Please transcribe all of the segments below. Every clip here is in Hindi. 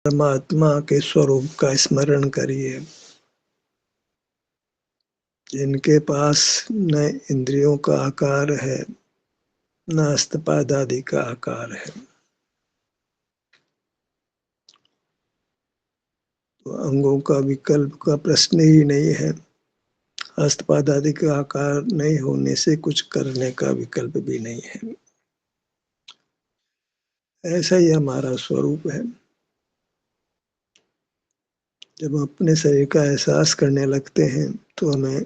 परमात्मा के स्वरूप का स्मरण करिए, जिनके पास न इंद्रियों का आकार है न हस्तपाद आदि का आकार है। तो अंगों का विकल्प का प्रश्न ही नहीं है। हस्तपाद आदि का आकार नहीं होने से कुछ करने का विकल्प भी नहीं है। ऐसा ही हमारा स्वरूप है। जब अपने शरीर का एहसास करने लगते हैं तो हमें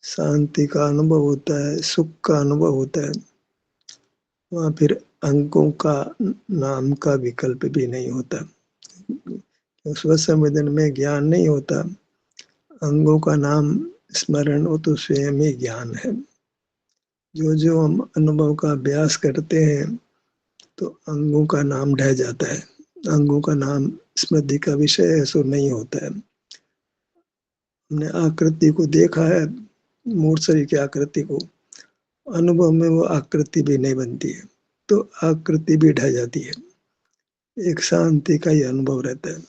शांति का अनुभव होता है, सुख का अनुभव होता है। वहाँ फिर अंगों का नाम का विकल्प भी नहीं होता। स्वसंवेदन में ज्ञान नहीं होता, अंगों का नाम स्मरण हो तो स्वयं ही ज्ञान है। जो जो हम अनुभव का अभ्यास करते हैं तो अंगों का नाम ढह जाता है। अंगों का नाम स्मृति का विषय है, सो नहीं होता है। हमने आकृति को देखा है, मूर्त शरीर की आकृति को, अनुभव में वो आकृति भी नहीं बनती है, तो आकृति भी ढह जाती है। एक शांति का ही अनुभव रहता है।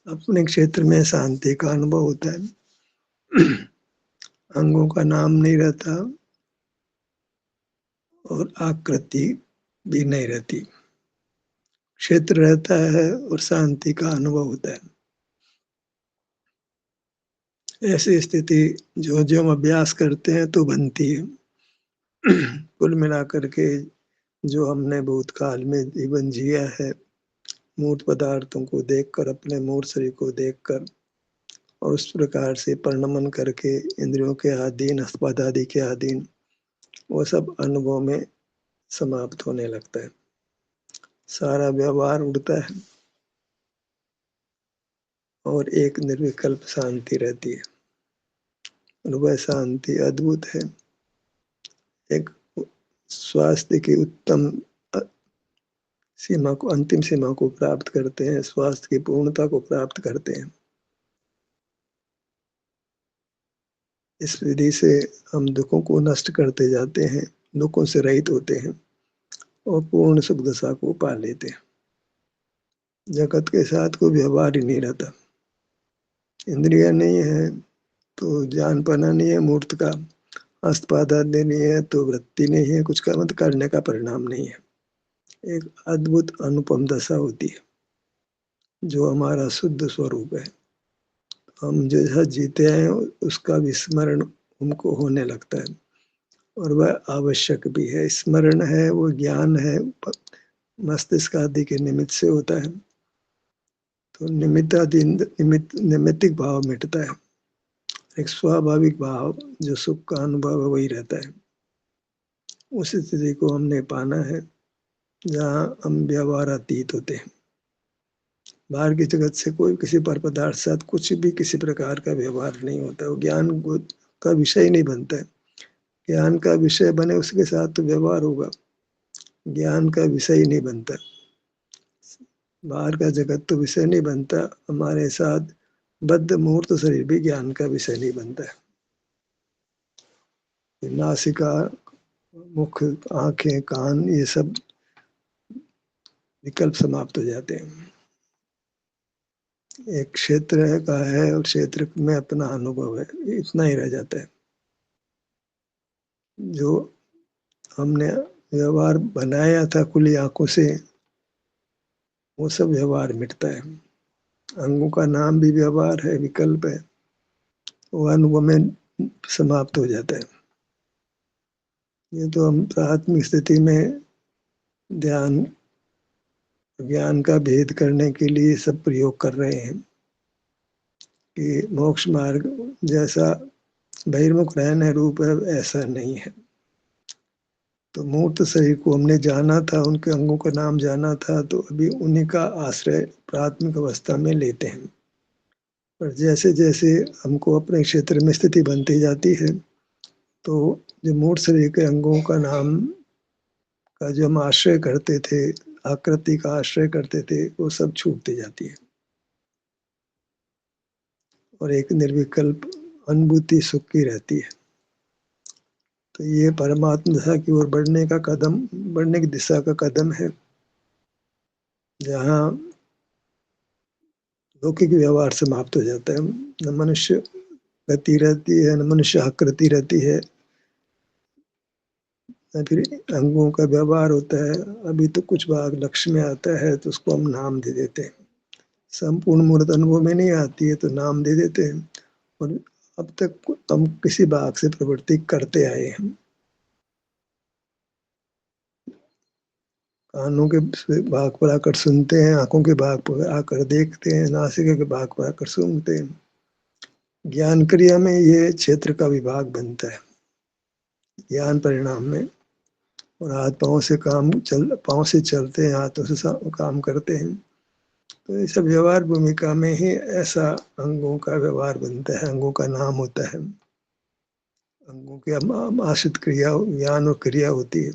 अपने क्षेत्र में शांति का अनुभव होता है। अंगों का नाम नहीं रहता और आकृति भी नहीं रहती, क्षेत्र रहता है और शांति का अनुभव होता है। ऐसी स्थिति जो जो हम अभ्यास करते हैं तो बनती है। कुल मिलाकर के जो हमने भूतकाल में जीवन जिया है, मूर्त पदार्थों को देखकर, अपने मूर्त शरीर को देखकर और उस प्रकार से परिणमन करके इंद्रियों के अधीन, हस्तपाद आदि के अधीन, वो सब अनुभव में समाप्त होने लगता है। सारा व्यवहार उड़ता है और एक निर्विकल्प शांति रहती है। और वह शांति अद्भुत है। एक स्वास्थ्य की उत्तम सीमा को, अंतिम सीमा को प्राप्त करते हैं, स्वास्थ्य की पूर्णता को प्राप्त करते हैं। इस विधि से हम दुखों को नष्ट करते जाते हैं, दुखों से रहित होते हैं और पूर्ण सुख दशा को पा लेते हैं। जगत के साथ कोई व्यवहार ही नहीं रहता। इंद्रिया नहीं है तो ज्ञान पाना नहीं है मूर्त का, हस्तपाद आदि नहीं है तो वृत्ति नहीं है, कुछ का मत करने का परिणाम नहीं है। एक अद्भुत अनुपम दशा होती है जो हमारा शुद्ध स्वरूप है। हम जैसा जीते हैं उसका विस्मरण हमको होने लगता है और वह आवश्यक भी है। स्मरण है, वो ज्ञान है, मस्तिष्क आदि के निमित्त से होता है। तो निमित्तिक भाव मिटता है। एक स्वाभाविक भाव जो सुख का अनुभव है वही रहता है। उस स्थिति को हमने पाना है जहाँ हम व्यवहार अतीत होते हैं। बाहर की जगत से कोई किसी पर पदार्थ साथ कुछ भी किसी प्रकार का व्यवहार नहीं होता। वो ज्ञान का विषय नहीं बनता है। ज्ञान का विषय बने उसके साथ तो व्यवहार होगा, ज्ञान का विषय ही नहीं बनता। बाहर का जगत तो विषय नहीं बनता, हमारे साथ बद्ध मूर्त शरीर भी ज्ञान का विषय नहीं बनता है। नासिका, मुख, आंखें, कान, ये सब विकल्प समाप्त हो जाते हैं। एक क्षेत्र का है और क्षेत्र में अपना अनुभव है, इतना ही रह जाता है। जो हमने व्यवहार बनाया था खुली आंखों से, वो सब व्यवहार मिटता है। अंगों का नाम भी व्यवहार है, विकल्प है, वो अनुभव में समाप्त हो जाता है। ये तो हम प्राथमिक स्थिति में ध्यान ज्ञान का भेद करने के लिए सब प्रयोग कर रहे हैं कि मोक्ष मार्ग जैसा बहिर्मुख रहने रूप है ऐसा नहीं है। तो मूर्त शरीर को हमने जाना था, उनके अंगों का नाम जाना था, तो अभी उन्हीं का आश्रय प्राथमिक अवस्था में लेते हैं। पर जैसे जैसे हमको अपने क्षेत्र में स्थिति बनती जाती है तो जो मूर्त शरीर के अंगों का नाम का जो हम आश्रय करते थे, आकृति का आश्रय करते थे, वो सब छूटती जाती है और एक निर्विकल्प अनुभूति सुख की रहती है। तो ये परमात्मा दशा की ओर बढ़ने का कदम, बढ़ने की दिशा का कदम है, जहाँ लौकिक व्यवहार समाप्त हो जाता है। न मनुष्य गति रहती है, न मनुष्य आकृति रहती है, न फिर अंगों का व्यवहार होता है। अभी तो कुछ भाग लक्ष्य में आता है तो उसको हम नाम दे देते हैं। संपूर्ण मूर्त अनुभव में नहीं आती है तो नाम दे देते हैं। और अब तक हम किसी भाग से प्रवृत्ति करते आए हैं। कानों के भाग पर आकर सुनते हैं, आंखों के भाग पर आकर देखते हैं, नासिका के भाग पर आकर सूंघते हैं। ज्ञान क्रिया में ये क्षेत्र का विभाग बनता है, ज्ञान परिणाम में। और हाथ पाँव से चलते हैं, हाथों से काम करते हैं। तो ये सब व्यवहार भूमिका में ही ऐसा अंगों का व्यवहार बनता है, अंगों का नाम होता है। अंगों के आश्रित क्रिया, ज्ञान और क्रिया होती है।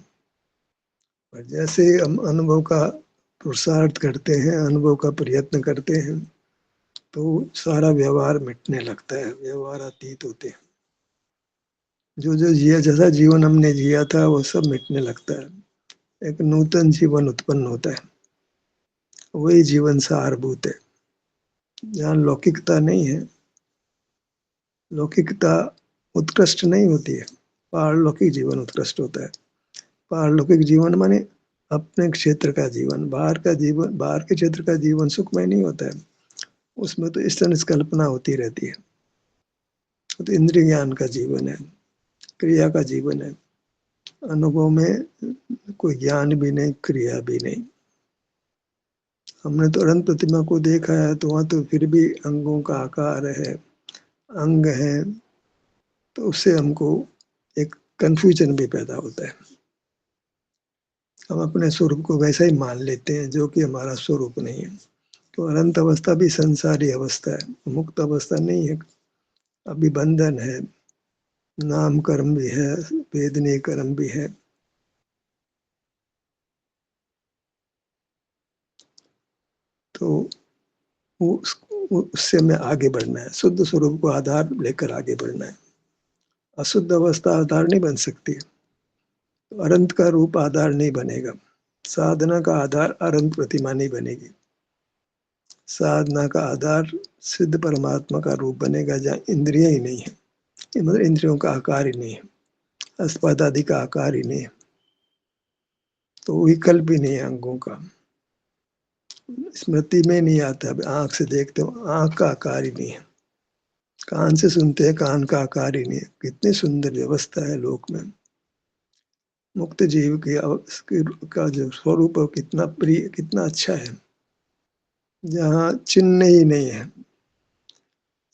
और जैसे हम अनुभव का पुरुषार्थ करते हैं, अनुभव का प्रयत्न करते हैं, तो सारा व्यवहार मिटने लगता है, व्यवहार अतीत होते हैं। जो जो जिया, जैसा जीवन हमने जिया था वो सब मिटने लगता है। एक नूतन जीवन उत्पन्न होता है, वही जीवन सारभूत है, जहाँ लौकिकता नहीं है। लौकिकता उत्कृष्ट नहीं होती है, पारलौकिक जीवन उत्कृष्ट होता है। पारलौकिक जीवन माने अपने क्षेत्र का जीवन, बाहर का जीवन, बाहर के क्षेत्र का जीवन सुखमय नहीं होता है। उसमें तो ईश्वर कल्पना होती रहती है। तो इंद्रिय ज्ञान का जीवन है, क्रिया का जीवन है। अनुभव में कोई ज्ञान भी नहीं, क्रिया भी नहीं। हमने तो अनंत प्रतिमा को देखा है, तो वहां तो फिर भी अंगों का आकार है, अंग है, तो उससे हमको एक कंफ्यूजन भी पैदा होता है। हम अपने स्वरूप को वैसा ही मान लेते हैं जो कि हमारा स्वरूप नहीं है। तो अनंत अवस्था भी संसारी अवस्था है, मुक्त अवस्था नहीं है। अभी बंधन है, नाम कर्म भी है, वेदनीय कर्म भी है। तो उससे हमें आगे बढ़ना है, शुद्ध स्वरूप को आधार लेकर आगे बढ़ना है। अशुद्ध अवस्था आधार नहीं बन सकती, अनंत का रूप आधार नहीं बनेगा। साधना का आधार अनंत प्रतिमा नहीं बनेगी। साधना का आधार सिद्ध परमात्मा का रूप बनेगा, जहाँ इंद्रिय ही नहीं है, मतलब इंद्रियों का आकार ही नहीं है, अस्पद आदि का आकार ही नहीं है, तो विकल्प भी नहीं है अंगों का। स्मृति में नहीं आता, आंख से देखते हो आंख का आकार ही नहीं है, कान से सुनते हैं कान का आकार ही नहीं है। कितनी सुंदर व्यवस्था है लोक में। मुक्त जीव का जो स्वरूप है कितना प्रिय, कितना अच्छा है, जहाँ चिन्ह ही नहीं है,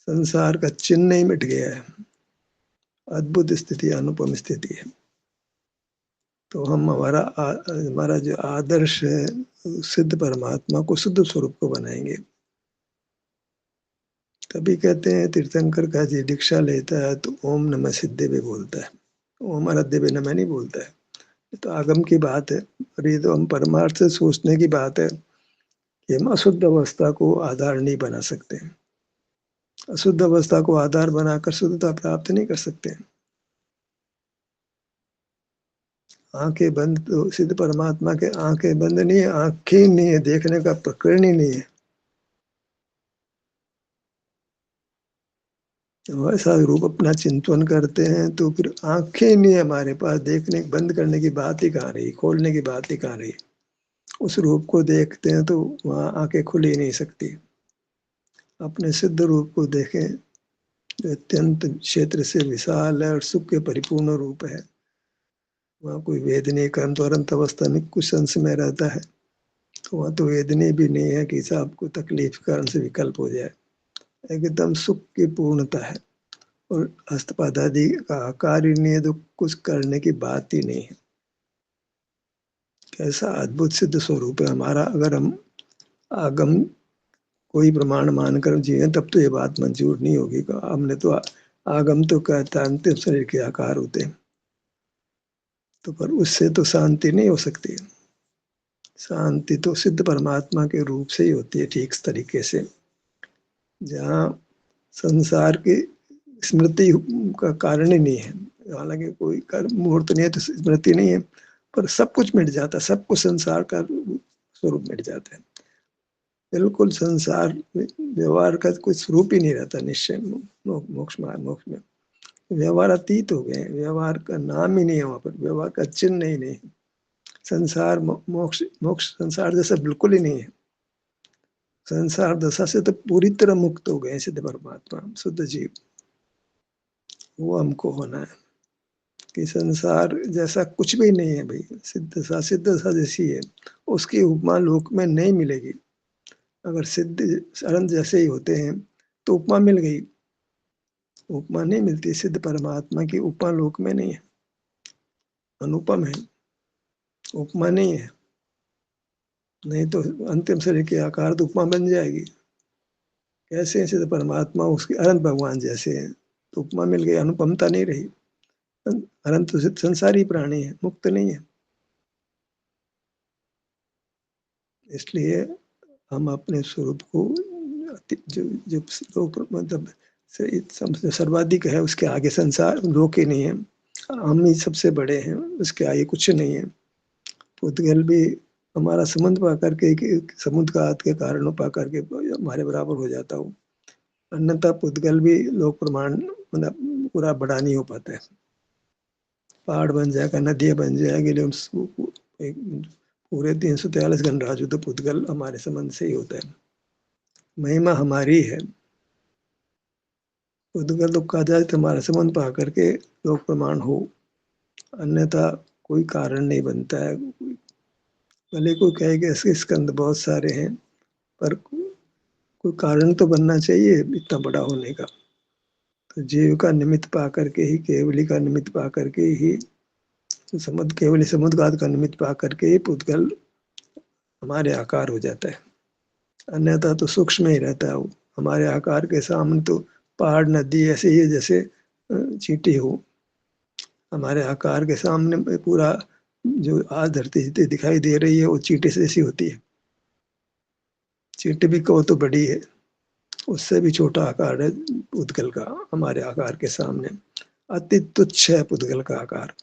संसार का चिन्ह ही मिट गया है। अद्भुत स्थिति, अनुपम स्थिति है। तो हम हमारा जो आदर्श है, सिद्ध परमात्मा को, शुद्ध स्वरूप को बनाएंगे। तभी कहते हैं तीर्थंकर का जी दीक्षा लेता है तो ओम नमः सिद्धे भी बोलता है, ओम आराध्य भी नमः नहीं बोलता है। ये तो आगम की बात है, और ये तो हम परमार्थ से सोचने की बात है कि हम अशुद्ध अवस्था को आधार नहीं बना सकते। अशुद्ध अवस्था को आधार बनाकर शुद्धता प्राप्त नहीं कर सकते। आंखें बंद तो सिद्ध परमात्मा के आंखें बंद नहीं है, आंखें नहीं है, देखने का प्रकरण ही नहीं है। वैसा रूप अपना चिंतन करते हैं तो फिर आंखें नहीं है हमारे पास, देखने बंद करने की बात ही कहाँ रही, खोलने की बात ही कहाँ रही। उस रूप को देखते हैं तो वहां आंखें खुल ही नहीं सकती। अपने सिद्ध रूप को देखें, जो अत्यंत क्षेत्र से विशाल है और सुख के परिपूर्ण रूप है। वहाँ कोई वेदनीय कर्म तो अनंत अवस्था में कुछ अंश में रहता है, तो वहाँ तो वेदनीय भी नहीं है कि आपको तकलीफ कारण से विकल्प हो जाए। एकदम सुख की पूर्णता है, और हस्तपाद आदि का आकार ही नहीं है, तो कुछ करने की बात ही नहीं है। कैसा अद्भुत सिद्ध स्वरूप है हमारा। अगर हम आगम कोई प्रमाण मानकर जिए तब तो ये बात मंजूर नहीं होगी। हमने तो आगम तो कहता है अंतिम शरीर के आकार होते हैं, तो पर उससे तो शांति नहीं हो सकती। शांति तो सिद्ध परमात्मा के रूप से ही होती है, ठीक तरीके से। जहाँ संसार की स्मृति का कारण ही नहीं है, हालांकि कोई कर्म मुहूर्त नहीं है तो स्मृति नहीं है, पर सब कुछ मिट जाता है, सब कुछ संसार का स्वरूप मिट जाता है। बिल्कुल संसार व्यवहार का कोई स्वरूप ही नहीं रहता निश्चय मोक्ष में। व्यवहार अतीत हो गए, व्यवहार का नाम ही नहीं है वहां पर, व्यवहार का चिन्ह ही नहीं है। संसार मोक्ष मोक्ष संसार जैसा बिल्कुल ही नहीं है। संसार दशा से तो पूरी तरह मुक्त हो गए सिद्ध परमात्मा शुद्ध जीव। वो हमको होना है कि संसार जैसा कुछ भी नहीं है भाई, सिद्ध दशा जैसी है, उसकी उपमा लोक में नहीं मिलेगी। अगर सिद्ध अनंत जैसे ही होते हैं तो उपमा मिल गई, उपमा नहीं मिलती। सिद्ध परमात्मा की उपमा लोक में नहीं है, अनुपम है, उपमा नहीं है। नहीं तो अंतिम शरीर के आकार तो उपमा बन जाएगी। कैसे सिद्ध परमात्मा उसके अनंत भगवान जैसे हैं तो उपमा मिल गई, अनुपमता नहीं रही। अनंत तो संसारी प्राणी है, मुक्त नहीं है। इसलिए हम अपने स्वरूप को जो जो लोग मतलब सर्वाधिक है, उसके आगे संसार लोक ही नहीं है। हम ही सबसे बड़े हैं, उसके आगे कुछ नहीं है। पुद्गल भी हमारा संबंध पा करके, समुद्र का हाथ के कारण पा करके हमारे बराबर हो जाता हूँ। अन्यथा पुद्गल भी लोक प्रमाण मतलब पूरा बड़ा नहीं हो पाता है। पहाड़ बन जाएगा, नदियां बन जाएगी, लेकिन पूरे 343 गणराज्य तो पुद्गल हमारे संबंध से ही होता है। महिमा हमारी है। पुद्गल तो कहा जाए तो हमारा संबंध पा करके लोक प्रमाण हो, अन्यथा कोई कारण नहीं बनता है। भले कोई कहेगा इसके स्कंद बहुत सारे हैं, पर कोई कारण तो बनना चाहिए इतना बड़ा होने का। तो जीव का निमित्त पा करके ही, केवली का निमित्त पा करके ही, समुद्र केवली समुद्र का निमित्त पा करके ही पुद्गल हमारे आकार हो जाता है। अन्यथा तो सूक्ष्म ही रहता है वो। हमारे आकार के सामने तो पहाड़ नदी ऐसे ही है जैसे चींटी हो। हमारे आकार के सामने पूरा जो आज धरती दिखाई दे रही है वो चींटी से जैसी होती है। चींटी भी कहो तो बड़ी है, उससे भी छोटा आकार है पुद्गल का हमारे आकार के सामने। अति तुच्छ है पुद्गल का आकार।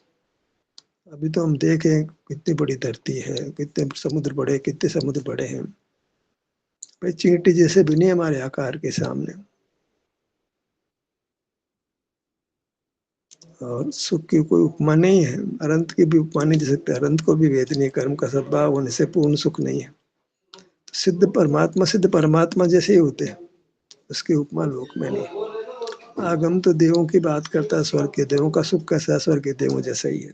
अभी तो हम देखें कितनी बड़ी धरती है, कितने समुद्र बड़े, कितने समुद्र बड़े हैं भाई, चींटी जैसे भी नहीं हमारे आकार के सामने। और सुख की कोई उपमा नहीं है, अनंत की भी उपमा नहीं दे सकते। अनंत को भी वेदनीय कर्म का सद्भाव होने से पूर्ण सुख नहीं है। सिद्ध परमात्मा जैसे ही होते हैं, उसकी उपमा लोक में नहीं। आगम तो देवों की बात करता है, स्वर्ग के देवों का सुख कैसा है, स्वर्ग के देवों जैसा ही है।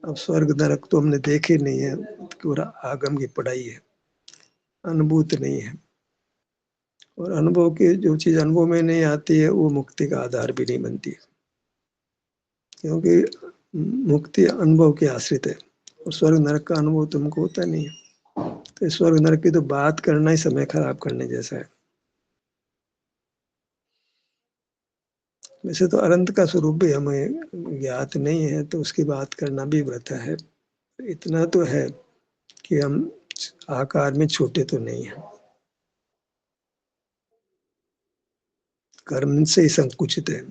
अब स्वर्ग नरक तो हमने देखे नहीं है, पूरा आगम की पढ़ाई है, अनुभूत नहीं है। और अनुभव की जो चीज अनुभव में नहीं आती है वो मुक्ति का आधार भी नहीं बनती है, क्योंकि मुक्ति अनुभव के आश्रित है और स्वर्ग नरक का अनुभव तुमको होता नहीं है। तो स्वर्ग नरक की तो बात करना ही समय खराब करने जैसा है। वैसे तो अनंत का स्वरूप भी हमें ज्ञात नहीं है, तो उसकी बात करना भी वृथा है। इतना तो है कि हम आकार में छोटे तो नहीं है, कर्म से ही संकुचित है।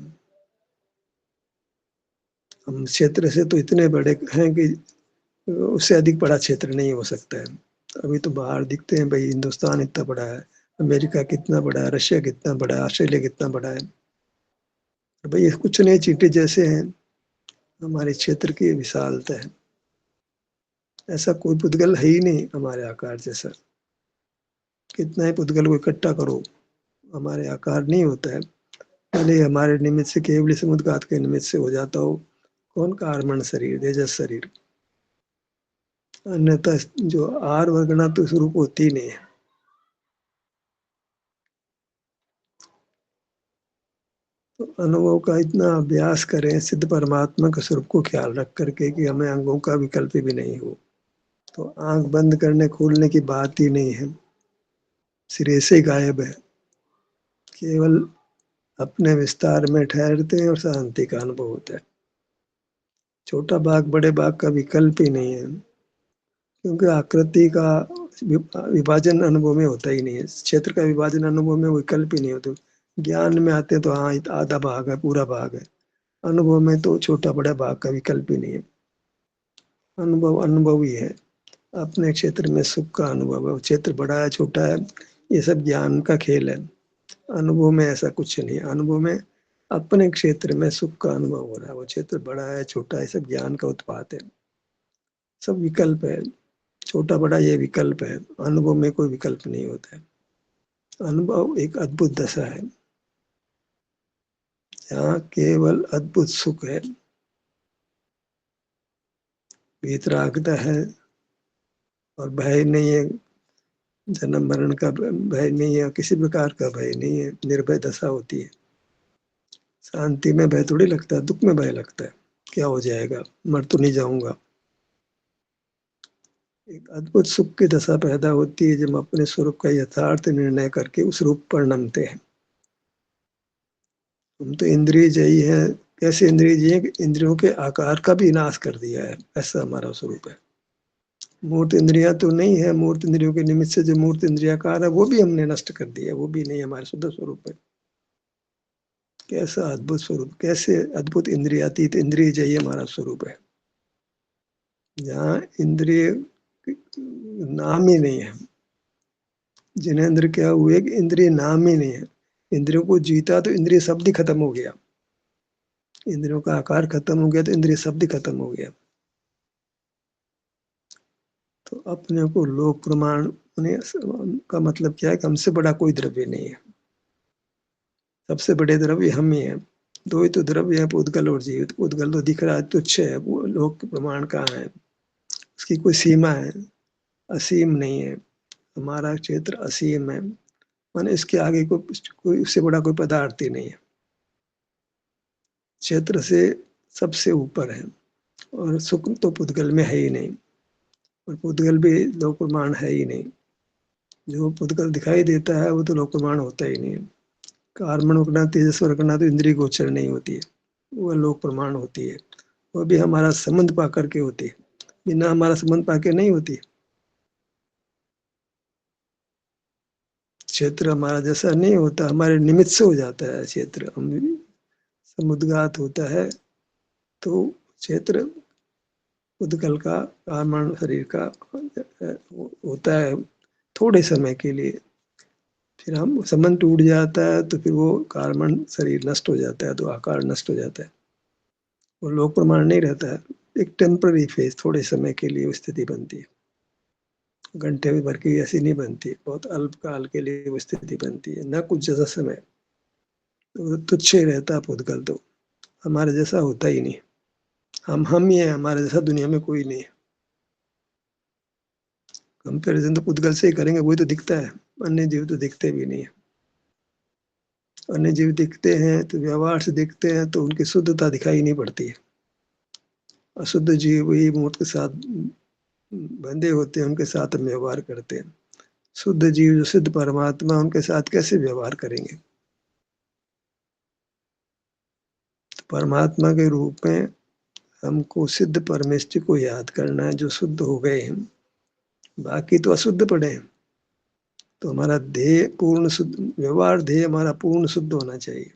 हम क्षेत्र से तो इतने बड़े हैं कि उससे अधिक बड़ा क्षेत्र नहीं हो सकता है। अभी तो बाहर दिखते हैं भाई, हिंदुस्तान इतना बड़ा है, अमेरिका कितना बड़ा है, रशिया कितना बड़ा है, ऑस्ट्रेलिया कितना बड़ा है। भाई ये कुछ नहीं, चींटी जैसे हैं। हमारे क्षेत्र की विशालता है, ऐसा कोई पुद्गल है ही नहीं हमारे आकार जैसा। कितना ही पुद्गल को इकट्ठा करो, हमारे आकार नहीं होता है। भले हमारे निमित्त से, केवल समुद्घात के निमित्त से हो जाता हो कौन कार्बन शरीर, तेजस शरीर, अन्यथा जो आर वर्गना तो स्वरूप होती ही नहीं है। तो अनुभव का इतना अभ्यास करें सिद्ध परमात्मा के स्वरूप को ख्याल रख करके कि हमें अंगों का विकल्प भी नहीं हो। तो आंख बंद करने खोलने की बात ही नहीं है, सिरे से गायब है। केवल अपने विस्तार में ठहरते हैं और शांति का अनुभव होता है। छोटा बाग बड़े बाग का विकल्प ही नहीं है, क्योंकि आकृति का विभाजन अनुभव में होता ही नहीं है। क्षेत्र का विभाजन अनुभव में विकल्प ही नहीं होता। ज्ञान में आते तो हाँ आधा भाग है, पूरा भाग है। अनुभव में तो छोटा बड़ा भाग का विकल्प ही नहीं है। अनुभव अनुभव ही है। अपने क्षेत्र में सुख का अनुभव है। वो क्षेत्र बड़ा है छोटा है ये सब ज्ञान का खेल है। अनुभव में ऐसा कुछ नहीं है। अनुभव में अपने क्षेत्र में सुख का अनुभव हो रहा है। वो क्षेत्र बड़ा है छोटा है सब ज्ञान का उत्पाद है। सब विकल्प है। छोटा बड़ा ये विकल्प है। अनुभव में कोई विकल्प नहीं होता है। अनुभव एक अद्भुत दशा है। यहाँ केवल अद्भुत सुख है। वीतरागता है और भय नहीं है। जन्म मरण का भय नहीं है। किसी प्रकार का भय नहीं है। निर्भय दशा होती है। शांति में भय थोड़ी लगता है। दुख में भय लगता है। क्या हो जाएगा, मर तो नहीं जाऊंगा। एक अद्भुत सुख की दशा पैदा होती है जब हम अपने स्वरूप का यथार्थ निर्णय करके उस रूप पर नमते हैं। हम तो इंद्रिय जयी है। कैसे इंद्रिय जयी है कि इंद्रियों के आकार का भी नाश कर दिया है। ऐसा हमारा स्वरूप है। मूर्त इंद्रिया तो नहीं है। मूर्त इंद्रियों के निमित्त से जो मूर्त इंद्रियाकार है वो भी हमने नष्ट कर दिया। वो भी नहीं हमारे शुद्ध स्वरूप है। कैसा अद्भुत स्वरूप, कैसे अद्भुत इंद्रियातीत इंद्रिय जयी हमारा स्वरूप है। जहाँ इंद्रिय नाम ही नहीं है। जिनेंद्र क्या हुए कि इंद्रिय नाम ही नहीं है। इंद्रियों को जीता तो इंद्रिय शब्द ही खत्म हो गया। इंद्रियों का आकार खत्म हो गया तो इंद्रिय शब्द ही खत्म हो गया। तो अपने को लोक प्रमाण का मतलब क्या है कि हमसे बड़ा कोई द्रव्य नहीं है। सबसे बड़े द्रव्य हम ही हैं। दो ही तो द्रव्य है, उद्गल और जीवित। उद्गल तो दिख रहा है, तुच्छ है। वो लोक प्रमाण कहाँ है। उसकी कोई सीमा है। असीम नहीं है। हमारा क्षेत्र असीम है। माने इसके आगे कोई उससे बड़ा कोई पदार्थ ही नहीं है। क्षेत्र से सबसे ऊपर है। और सुख तो पुद्गल में है ही नहीं। और पुद्गल भी लोक प्रमाण है ही नहीं। जो पुद्गल दिखाई देता है वो तो लोक प्रमाण होता ही नहीं है। कार्मण करना तेजस्वर करना तो इंद्रिय गोचर नहीं होती है। वो लोक प्रमाण होती है। वो भी हमारा संबंध पा करके होती है। बिना हमारा संबंध पाके नहीं होती। क्षेत्र हमारा जैसा नहीं होता। हमारे निमित्त से हो जाता है क्षेत्र। हम समुद्गात होता है तो क्षेत्र उद्गल का कार्बन शरीर का होता है थोड़े समय के लिए। फिर हम संबंध टूट जाता है तो फिर वो कार्बन शरीर नष्ट हो जाता है तो आकार नष्ट हो जाता है। वो लोक प्रमाण नहीं रहता है। एक टेम्पररी फेज, थोड़े समय के लिए वो स्थिति बनती है। घंटे भर की ऐसी नहीं बनती। बहुत अल्प काल के लिए वो स्थिति बनती है। न कुछ जैसा समय तो तुच्छ ही रहता है। पुद्गल तो हमारे जैसा होता ही नहीं। हम ही है। हमारे जैसा दुनिया में कोई नहीं है। कंपेरिजन तो पुद्गल से ही करेंगे। वही तो दिखता है। अन्य जीव तो दिखते भी नहीं है। अन्य जीव दिखते हैं तो व्यवहार से दिखते हैं तो उनकी शुद्धता दिखाई नहीं पड़ती है। अशुद्ध जीव वही मूर्त के साथ बंधे होते हैं। उनके साथ हम व्यवहार करते हैं। शुद्ध जीव जो सिद्ध परमात्मा उनके साथ कैसे व्यवहार करेंगे। तो परमात्मा के रूप में हमको सिद्ध परमेष्टि को याद करना है जो शुद्ध हो गए हैं। बाकी तो अशुद्ध पड़े हैं। तो हमारा ध्येय पूर्ण शुद्ध, व्यवहार ध्येय हमारा पूर्ण शुद्ध होना चाहिए।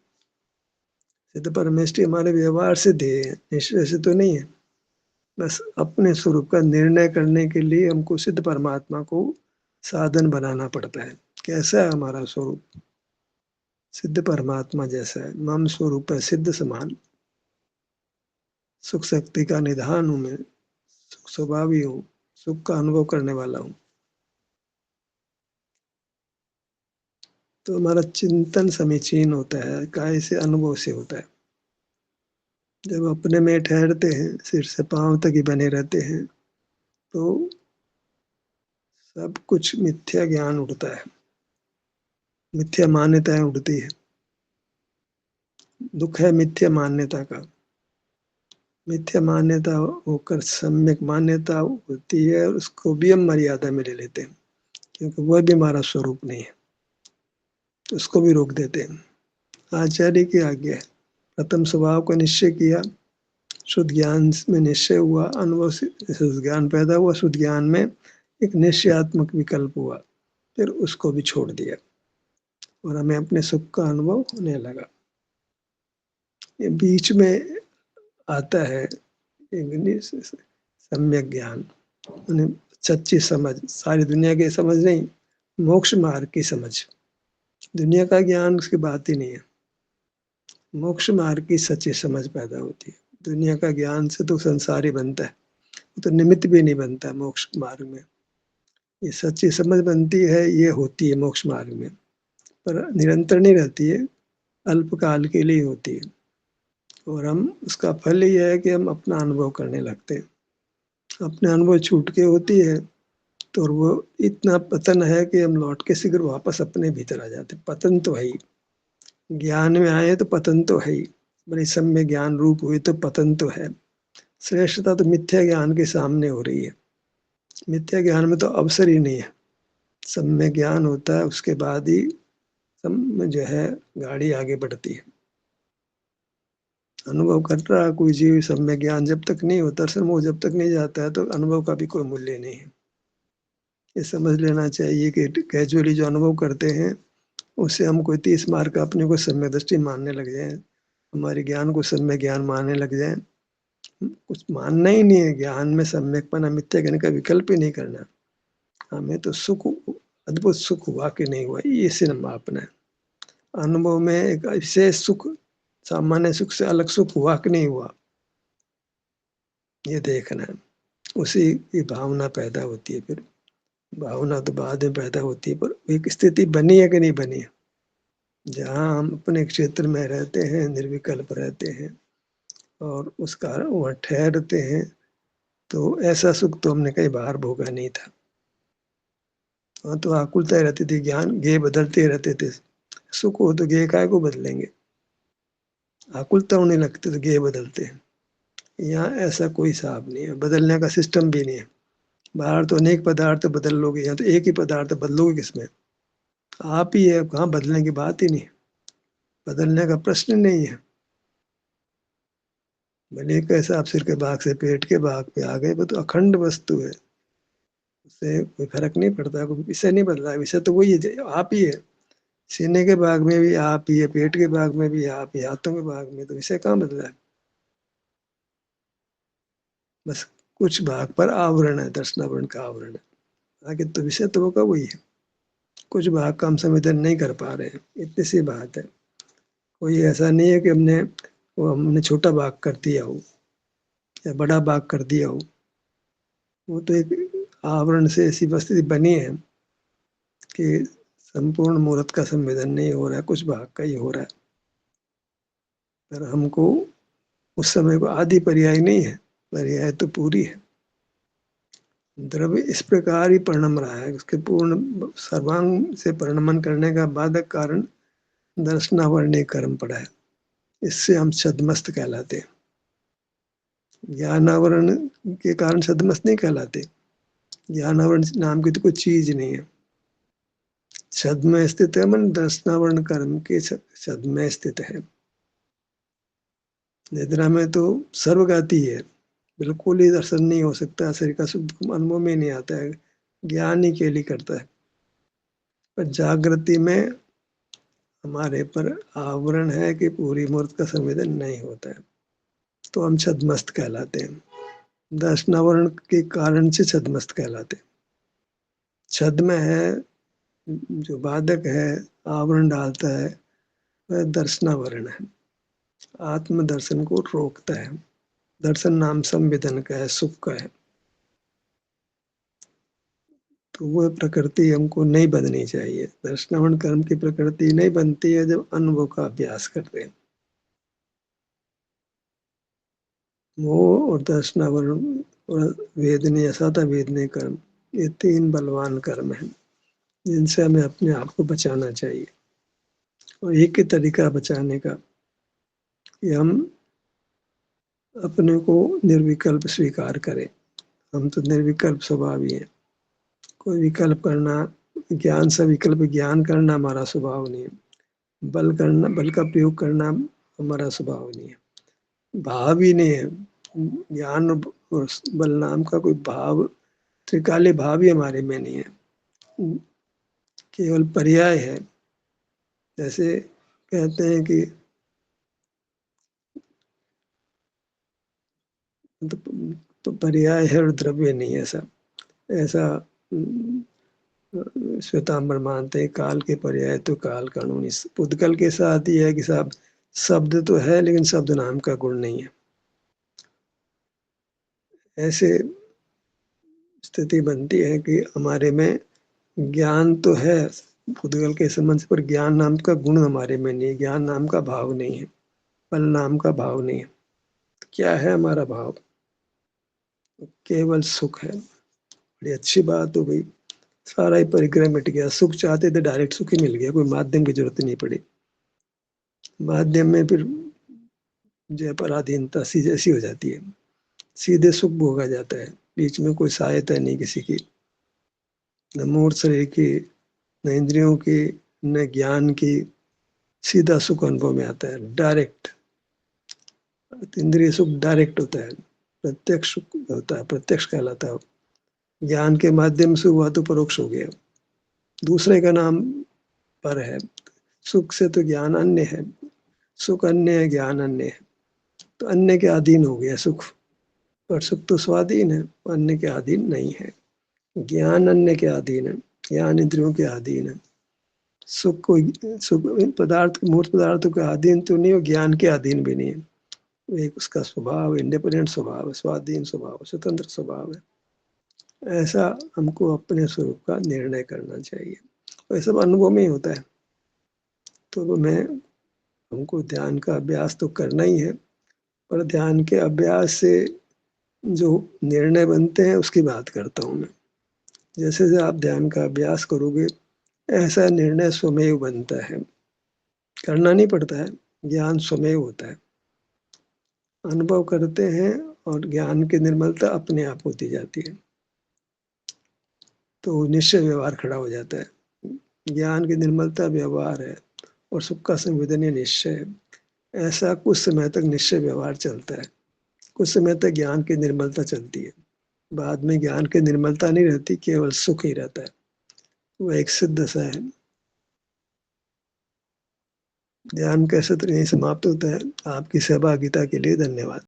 सिद्ध परमेष्टि हमारे व्यवहार से ध्येय है, निश्चय से तो नहीं है। बस अपने स्वरूप का निर्णय करने के लिए हमको सिद्ध परमात्मा को साधन बनाना पड़ता है। कैसा है हमारा स्वरूप। सिद्ध परमात्मा जैसा है। मम स्वरूप है सिद्ध समान। सुख शक्ति का निधान हूं मैं। सुख स्वभावी हूँ। सुख का अनुभव करने वाला हूँ। तो हमारा चिंतन समीचीन होता है। काय से, अनुभव से होता है। जब अपने में ठहरते हैं, सिर से पांव तक ही बने रहते हैं तो सब कुछ मिथ्या ज्ञान उठता है। मिथ्या मान्यताएं उठती है। दुख है मिथ्या मान्यता का। मिथ्या मान्यता होकर सम्यक मान्यता होती है और उसको भी हम मर्यादा में ले लेते हैं क्योंकि वह भी हमारा स्वरूप नहीं है। तो उसको भी रोक देते हैं। आचार्य की आज्ञा है। प्रथम स्वभाव का निश्चय किया। शुद्ध ज्ञान में निश्चय हुआ। अनुभव से शुद्ध ज्ञान पैदा हुआ। शुद्ध ज्ञान में एक निश्चयात्मक विकल्प हुआ। फिर उसको भी छोड़ दिया और हमें अपने सुख का अनुभव होने लगा। ये बीच में आता है सम्यक ज्ञान। सच्ची समझ, सारी दुनिया की समझ नहीं, मोक्ष मार्ग की समझ। दुनिया का ज्ञान उसकी बात ही नहीं है। मोक्ष मार्ग की सच्ची समझ पैदा होती है। दुनिया का ज्ञान से तो संसार ही बनता है, तो निमित्त भी नहीं बनता मोक्ष मार्ग में। ये सच्ची समझ बनती है, ये होती है मोक्ष मार्ग में, पर निरंतर नहीं रहती है, अल्पकाल के लिए होती है। और हम उसका फल ये है कि हम अपना अनुभव करने लगते हैं। अपने अनुभव छूट के होती है तो वो इतना पतन है कि हम लौट के शीघ्र वापस अपने भीतर आ जाते। पतन तो है ही, ज्ञान में आए तो पतन तो है ही, बड़े सम्य ज्ञान रूप हुए तो पतन तो है। श्रेष्ठता तो मिथ्या ज्ञान के सामने हो रही है। मिथ्या ज्ञान में तो अवसर ही नहीं है। सम्य ज्ञान होता है, उसके बाद ही सब जो है गाड़ी आगे बढ़ती है। अनुभव कर रहा कोई जीव सम्य ज्ञान जब तक नहीं होता, वो जब तक नहीं जाता है, तो अनुभव का भी कोई मूल्य नहीं है। ये समझ लेना चाहिए कि कैजुअली जो अनुभव करते हैं उससे हम कोई 30 मार्क का अपने को सम्यक दृष्टि मानने लग जाए, हमारे ज्ञान को सम्यक ज्ञान मानने लग जाए। कुछ मानना ही नहीं है, ज्ञान में सम्यकपना मिथ्या ज्ञान का विकल्प ही नहीं करना। हमें तो सुख, अद्भुत सुख हुआ कि नहीं हुआ, ये से मापना है। अनुभव में एक विशेष सुख, सामान्य सुख से अलग सुख हुआ कि नहीं हुआ, ये देखना है। उसी की भावना पैदा होती है। फिर भावना तो बाद में पैदा होती है, पर एक स्थिति बनी है कि नहीं बनी है। जहाँ हम अपने क्षेत्र में रहते हैं, निर्विकल्प रहते हैं और उस कारण वहाँ ठहरते हैं, तो ऐसा सुख तो हमने कई बार भोगा नहीं था। वहाँ तो आकुलता रहती थी, ज्ञान गे बदलते रहते थे। सुख हो तो गे काय को बदलेंगे, आकुलता होने लगती तो गे बदलते हैं। यहाँ ऐसा कोई हिसाब नहीं है, बदलने का सिस्टम भी नहीं है। बाहर तो अनेक पदार्थ बदल लोगे, यहाँ तो एक ही पदार्थ बदलोगे किसमें, आप ही है। कहाँ बदलने की बात ही नहीं, बदलने का प्रश्न नहीं है। भले कैसा आप सिर के भाग से पेट के भाग पे आ गए, वो तो अखंड वस्तु है, उससे कोई फर्क नहीं पड़ता। कोई विषय नहीं बदला, विषय तो वही है, आप ही है। सीने के भाग में भी आप ही है, पेट के भाग में भी आप ही, हाथों के भाग में, तो विषय कहाँ बदला है। बस कुछ भाग पर आवरण है, दर्शनावरण का आवरण है, आगे तो विषय तो होगा वही है। कुछ भाग का हम संवेदन नहीं कर पा रहे हैं, इतनी सी बात है। कोई ऐसा नहीं है कि हमने छोटा भाग कर दिया हो या बड़ा भाग कर दिया हो। वो तो एक आवरण से ऐसी परिस्थिति बनी है कि संपूर्ण मूर्त का संवेदन नहीं हो रहा है, कुछ भाग का ही हो रहा है। पर हमको उस समय को आदि पर्याय नहीं है, पर्याय तो पूरी है। द्रव्य इस प्रकार ही परिणम रहा है, उसके पूर्ण सर्वांग से परिणमन करने का बाधक कारण दर्शनावरणीय कर्म पड़ा है। इससे हम छद्मस्त कहलाते हैं। ज्ञानावरण के कारण छद्मस्त नहीं कहलाते। ज्ञानावरण नाम की तो कोई चीज नहीं है। छद में स्थित है, मन दर्शनावरण कर्म के छद में स्थित है। निद्रा में तो सर्वगाती है, बिल्कुल ही दर्शन नहीं हो सकता, शरीर का सुख अनुभव में नहीं आता है, ज्ञान ही के लिए करता है। पर जागृति में हमारे पर आवरण है कि पूरी मूर्त का संवेदन नहीं होता है, तो हम छद्मस्त कहलाते हैं। दर्शनावरण के कारण से छद्मस्त कहलाते हैं। छद में है, जो बाधक है, आवरण डालता है, वह दर्शनावरण है। आत्म दर्शन को रोकता है। दर्शन नाम संवेदन का है, सुख का है। तो वह प्रकृति हमको नहीं बननी चाहिए। दर्शनावरण कर्म की प्रकृति नहीं बनती है जब अनुभव का अभ्यास करते हैं। मोह और दर्शनावरण और वेदनीय सता वेदनीय कर्म, ये 3 बलवान कर्म हैं जिनसे हमें अपने आप को बचाना चाहिए। और एक ही तरीका बचाने का कि हम अपने को निर्विकल्प स्वीकार करें। हम तो निर्विकल्प स्वभावी हैं। कोई विकल्प करना, ज्ञान से विकल्प ज्ञान करना हमारा स्वभाव नहीं है। बल का प्रयोग करना हमारा स्वभाव नहीं है, भाव ही नहीं है। ज्ञान और बल नाम का कोई भाव, त्रिकालीय भाव ही हमारे में नहीं है, केवल पर्याय है। जैसे कहते हैं कि तो पर्याय है और द्रव्य नहीं है। ऐसा ऐसा श्वेतांबर मानते हैं। काल के पर्याय तो काल कानूनी। पुद्गल के साथ ये है कि साहब शब्द तो है लेकिन शब्द नाम का गुण नहीं है। ऐसे स्थिति बनती है कि हमारे में ज्ञान तो है पुद्गल के संबंध पर, ज्ञान नाम का गुण हमारे में नहीं है, ज्ञान नाम का भाव नहीं है, फल नाम का भाव नहीं है। क्या है हमारा भाव? केवल सुख है। बड़ी अच्छी बात हो गई, सारा ही परिग्रह मिट गया। सुख चाहते थे डायरेक्ट सुख ही मिल गया, कोई माध्यम की जरूरत नहीं पड़ी। माध्यम में फिर जय पराधीनता सी जैसी हो जाती है, सीधे सुख भोगा जाता है, बीच में कोई सहायता नहीं किसी की, न मूर्त शरीर की, न इंद्रियों की, न ज्ञान की। सीधा सुख अनुभव में आता है, डायरेक्ट। इंद्रिय सुख डायरेक्ट होता है, प्रत्यक्ष सुख होता है, प्रत्यक्ष कहलाता है। ज्ञान के माध्यम से हुआ तो परोक्ष हो गया, दूसरे का नाम पर है। सुख से तो ज्ञान अन्य है, सुख अन्य है, ज्ञान अन्य है, तो अन्य के अधीन हो गया सुख। पर सुख तो स्वाधीन है, अन्य के अधीन नहीं है। ज्ञान अन्य के अधीन है, ज्ञान इंद्रियों के अधीन है। सुख को, सुख पदार्थ, मूर्त पदार्थों के अधीन तो नहीं हो, ज्ञान के अधीन भी नहीं है। एक उसका स्वभाव, इंडिपेंडेंट स्वभाव है, स्वाधीन स्वभाव, स्वतंत्र स्वभाव है। ऐसा हमको अपने स्वरूप का निर्णय करना चाहिए, और सब अनुभव में ही होता है। तो मैं हमको ध्यान का अभ्यास तो करना ही है, पर ध्यान के अभ्यास से जो निर्णय बनते हैं उसकी बात करता हूँ मैं। जैसे जैसे आप ध्यान का अभ्यास करोगे, ऐसा निर्णय स्वमेव बनता है, करना नहीं पड़ता है, ज्ञान स्वमेव होता है। अनुभव करते हैं और ज्ञान की निर्मलता अपने आप होती जाती है, तो निश्चय व्यवहार खड़ा हो जाता है। ज्ञान की निर्मलता व्यवहार है, और सुख का संवेदनीय निश्चय है। ऐसा कुछ समय तक निश्चय व्यवहार चलता है, कुछ समय तक ज्ञान की निर्मलता चलती है, बाद में ज्ञान की निर्मलता नहीं रहती, केवल सुख ही रहता है। वह एक सिद्ध दशा है। ध्यान कैसे तो यही समाप्त होता है। आपकी सहभागिता के लिए धन्यवाद।